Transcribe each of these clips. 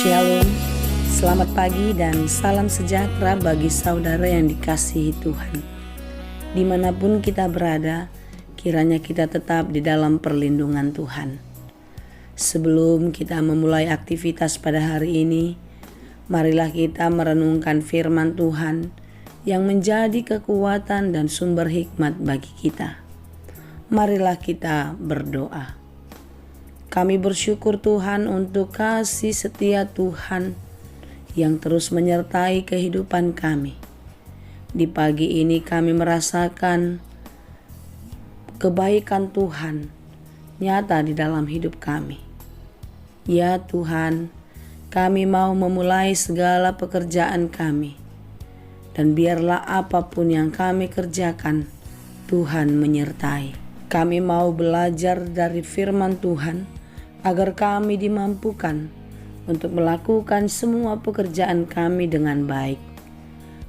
Shalom, selamat pagi dan salam sejahtera bagi saudara yang dikasihi Tuhan. Dimanapun kita berada, kiranya kita tetap di dalam perlindungan Tuhan. Sebelum kita memulai aktivitas pada hari ini, marilah kita merenungkan firman Tuhan yang menjadi kekuatan dan sumber hikmat bagi kita. Marilah kita berdoa. Kami bersyukur Tuhan untuk kasih setia Tuhan yang terus menyertai kehidupan kami. Di pagi ini kami merasakan kebaikan Tuhan nyata di dalam hidup kami. Ya Tuhan, kami mau memulai segala pekerjaan kami. Dan biarlah apapun yang kami kerjakan, Tuhan menyertai. Kami mau belajar dari firman Tuhan, agar kami dimampukan untuk melakukan semua pekerjaan kami dengan baik.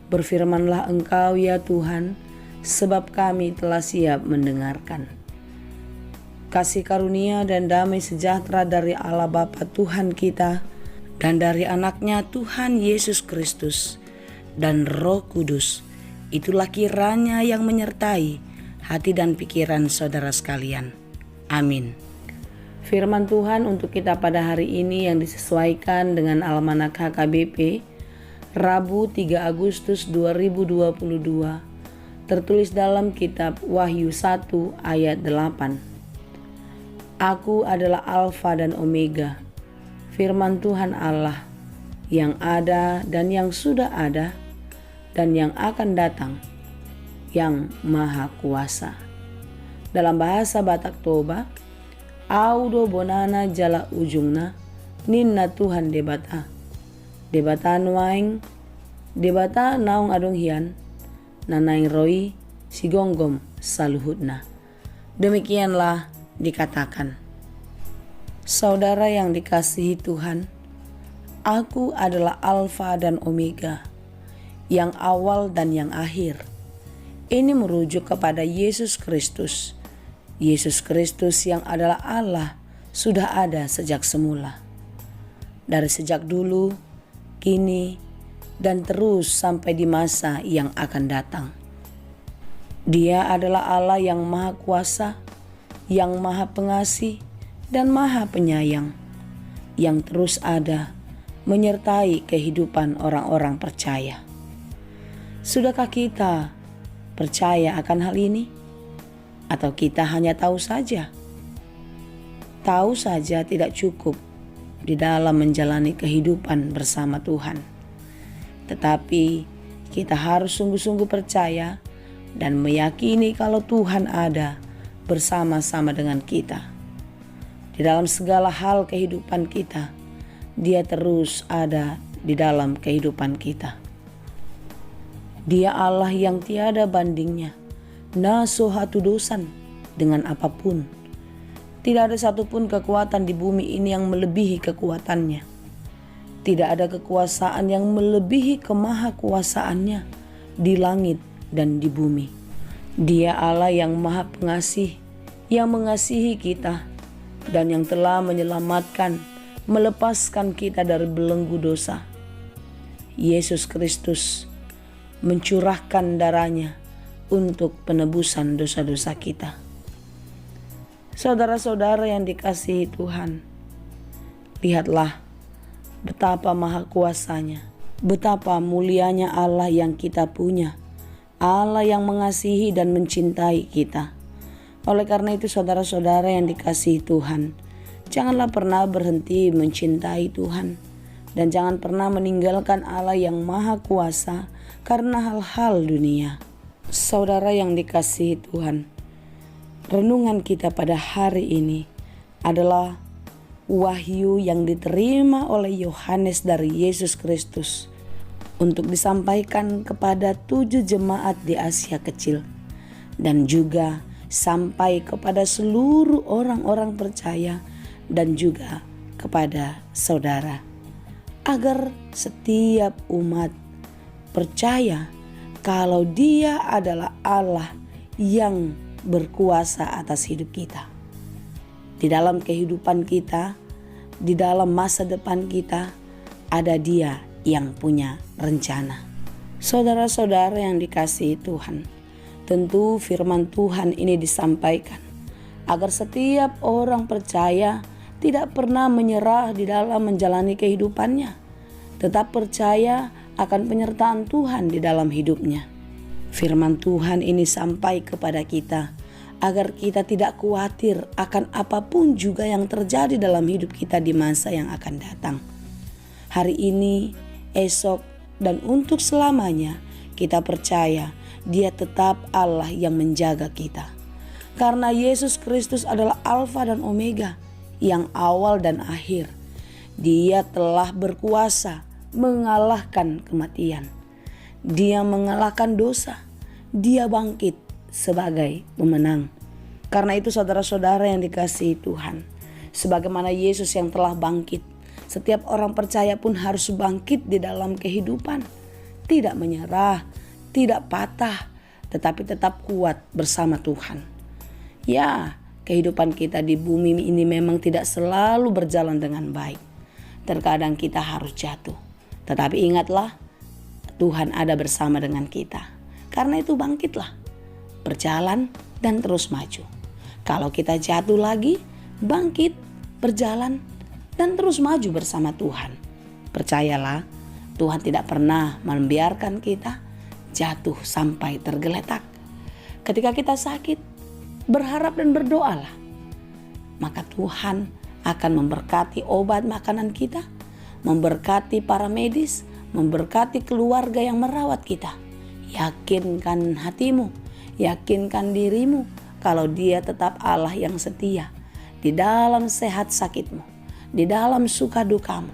Berfirmanlah Engkau ya Tuhan, sebab kami telah siap mendengarkan. Kasih karunia dan damai sejahtera dari Allah Bapa Tuhan kita dan dari anaknya Tuhan Yesus Kristus dan Roh Kudus, itulah kiranya yang menyertai hati dan pikiran saudara sekalian. Amin. Firman Tuhan untuk kita pada hari ini yang disesuaikan dengan Almanak HKBP, Rabu 3 Agustus 2022, tertulis dalam kitab Wahyu 1 ayat 8. Aku adalah Alfa dan Omega, firman Tuhan Allah, yang ada dan yang sudah ada, dan yang akan datang, yang Maha Kuasa. Dalam bahasa Batak Toba, Audo bonana jala ujungna, ninna Tuhan debata. Debata nuaing, debata naung adong hian, nanaing roi sigonggom saluhutna. Demikianlah dikatakan. Saudara yang dikasihi Tuhan, aku adalah Alfa dan Omega, yang awal dan yang akhir. Ini merujuk kepada Yesus Kristus. Yesus Kristus yang adalah Allah sudah ada sejak semula. Dari sejak dulu, kini, dan terus sampai di masa yang akan datang. Dia adalah Allah yang Maha Kuasa, yang Maha Pengasih, dan Maha Penyayang, yang terus ada menyertai kehidupan orang-orang percaya. Sudahkah kita percaya akan hal ini? Atau kita hanya tahu saja? Tahu saja tidak cukup di dalam menjalani kehidupan bersama Tuhan. Tetapi kita harus sungguh-sungguh percaya dan meyakini kalau Tuhan ada bersama-sama dengan kita. Di dalam segala hal kehidupan kita, Dia terus ada di dalam kehidupan kita. Dia Allah yang tiada bandingnya. Nasohatu dosan dengan apapun. Tidak ada satupun kekuatan di bumi ini yang melebihi kekuatannya. Tidak ada kekuasaan yang melebihi kemahakuasaannya di langit dan di bumi. Dia Allah yang Maha Pengasih, yang mengasihi kita dan yang telah menyelamatkan, melepaskan kita dari belenggu dosa. Yesus Kristus mencurahkan darahnya untuk penebusan dosa-dosa kita. Saudara-saudara yang dikasihi Tuhan, lihatlah betapa maha kuasanya, betapa mulianya Allah yang kita punya, Allah yang mengasihi dan mencintai kita. Oleh karena itu saudara-saudara yang dikasihi Tuhan, janganlah pernah berhenti mencintai Tuhan, dan jangan pernah meninggalkan Allah yang maha kuasa karena hal-hal dunia. Saudara yang dikasihi Tuhan, renungan kita pada hari ini adalah wahyu yang diterima oleh Yohanes dari Yesus Kristus untuk disampaikan kepada 7 jemaat di Asia Kecil dan juga sampai kepada seluruh orang-orang percaya dan juga kepada saudara, agar setiap umat percaya kalau Dia adalah Allah yang berkuasa atas hidup kita. Di dalam kehidupan kita, di dalam masa depan kita, ada Dia yang punya rencana. Saudara-saudara yang dikasihi Tuhan, tentu firman Tuhan ini disampaikan agar setiap orang percaya tidak pernah menyerah di dalam menjalani kehidupannya, tetap percaya akan penyertaan Tuhan di dalam hidupnya. Firman Tuhan ini sampai kepada kita agar kita tidak khawatir akan apapun juga yang terjadi dalam hidup kita di masa yang akan datang. Hari ini, esok, dan untuk selamanya kita percaya Dia tetap Allah yang menjaga kita. Karena Yesus Kristus adalah Alfa dan Omega, yang awal dan akhir. Dia telah berkuasa mengalahkan kematian. Dia mengalahkan dosa. Dia bangkit sebagai pemenang. Karena itu saudara-saudara yang dikasihi Tuhan, sebagaimana Yesus yang telah bangkit, setiap orang percaya pun harus bangkit di dalam kehidupan. Tidak menyerah, tidak patah, tetapi tetap kuat bersama Tuhan. Ya, kehidupan kita di bumi ini memang tidak selalu berjalan dengan baik. Terkadang kita harus jatuh. Tetapi ingatlah, Tuhan ada bersama dengan kita. Karena itu bangkitlah, berjalan dan terus maju. Kalau kita jatuh lagi, bangkit, berjalan, dan terus maju bersama Tuhan. Percayalah, Tuhan tidak pernah membiarkan kita jatuh sampai tergeletak. Ketika kita sakit, berharap dan berdoalah. Maka Tuhan akan memberkati obat makanan kita, memberkati para medis, memberkati keluarga yang merawat kita. Yakinkan hatimu, yakinkan dirimu kalau Dia tetap Allah yang setia di dalam sehat sakitmu, di dalam suka dukamu,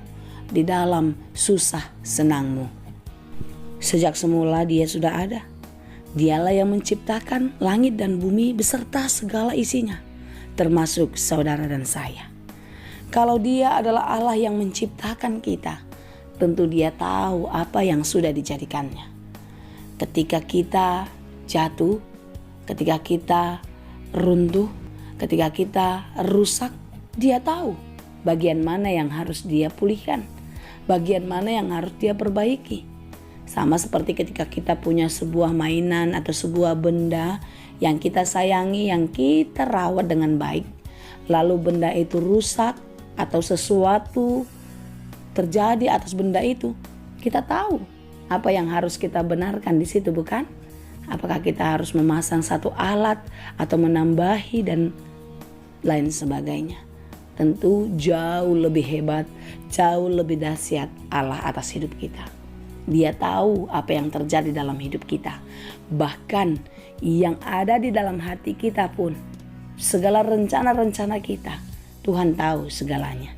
di dalam susah senangmu. Sejak semula Dia sudah ada. Dialah yang menciptakan langit dan bumi beserta segala isinya, termasuk saudara dan saya. Kalau Dia adalah Allah yang menciptakan kita, tentu Dia tahu apa yang sudah dijadikannya. Ketika kita jatuh, ketika kita runtuh, ketika kita rusak, Dia tahu bagian mana yang harus Dia pulihkan, bagian mana yang harus Dia perbaiki. Sama seperti ketika kita punya sebuah mainan atau sebuah benda yang kita sayangi, yang kita rawat dengan baik, lalu benda itu rusak atau sesuatu terjadi atas benda itu, kita tahu apa yang harus kita benarkan di situ, bukan? Apakah kita harus memasang satu alat atau menambahi dan lain sebagainya. Tentu jauh lebih hebat, jauh lebih dahsyat Allah atas hidup kita. Dia tahu apa yang terjadi dalam hidup kita. Bahkan yang ada di dalam hati kita pun, segala rencana-rencana kita, Tuhan tahu segalanya.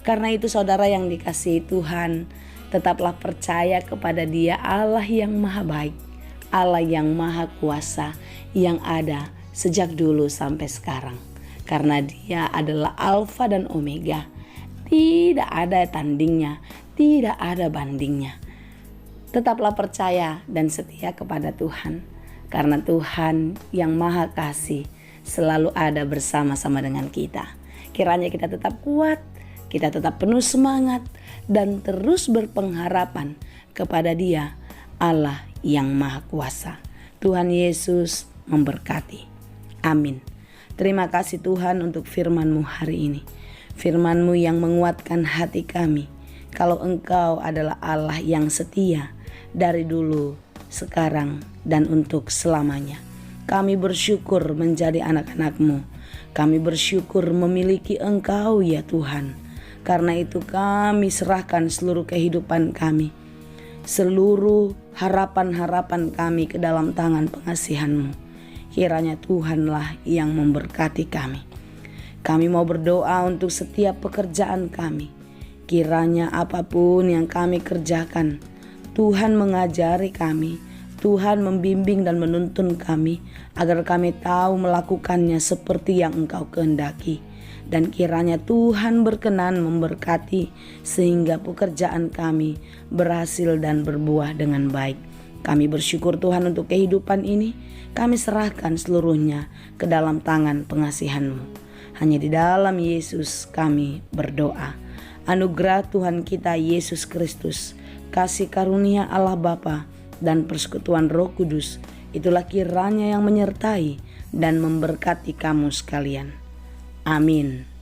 Karena itu saudara yang dikasihi Tuhan, tetaplah percaya kepada Dia, Allah yang maha baik, Allah yang maha kuasa, yang ada sejak dulu sampai sekarang. Karena Dia adalah Alfa dan Omega. Tidak ada tandingnya, tidak ada bandingnya. Tetaplah percaya dan setia kepada Tuhan. Karena Tuhan yang maha kasih selalu ada bersama-sama dengan kita. Kiranya kita tetap kuat, kita tetap penuh semangat, dan terus berpengharapan kepada Dia, Allah yang maha kuasa. Tuhan Yesus memberkati. Amin. Terima kasih Tuhan untuk firman-Mu hari ini. Firman-Mu yang menguatkan hati kami. Kalau Engkau adalah Allah yang setia dari dulu, sekarang, dan untuk selamanya. Kami bersyukur menjadi anak-anak-Mu. Kami bersyukur memiliki Engkau ya Tuhan. Karena itu kami serahkan seluruh kehidupan kami, seluruh harapan-harapan kami ke dalam tangan pengasihan-Mu. Kiranya Tuhanlah yang memberkati kami. Kami mau berdoa untuk setiap pekerjaan kami. Kiranya apapun yang kami kerjakan, Tuhan mengajari kami, Tuhan membimbing dan menuntun kami, agar kami tahu melakukannya seperti yang Engkau kehendaki. Dan kiranya Tuhan berkenan memberkati sehingga pekerjaan kami berhasil dan berbuah dengan baik. Kami bersyukur Tuhan untuk kehidupan ini. Kami serahkan seluruhnya ke dalam tangan pengasihan-Mu. Hanya di dalam Yesus kami berdoa. Anugerah Tuhan kita Yesus Kristus, kasih karunia Allah Bapa, dan persekutuan Roh Kudus, itulah kiranya yang menyertai dan memberkati kamu sekalian. Amin.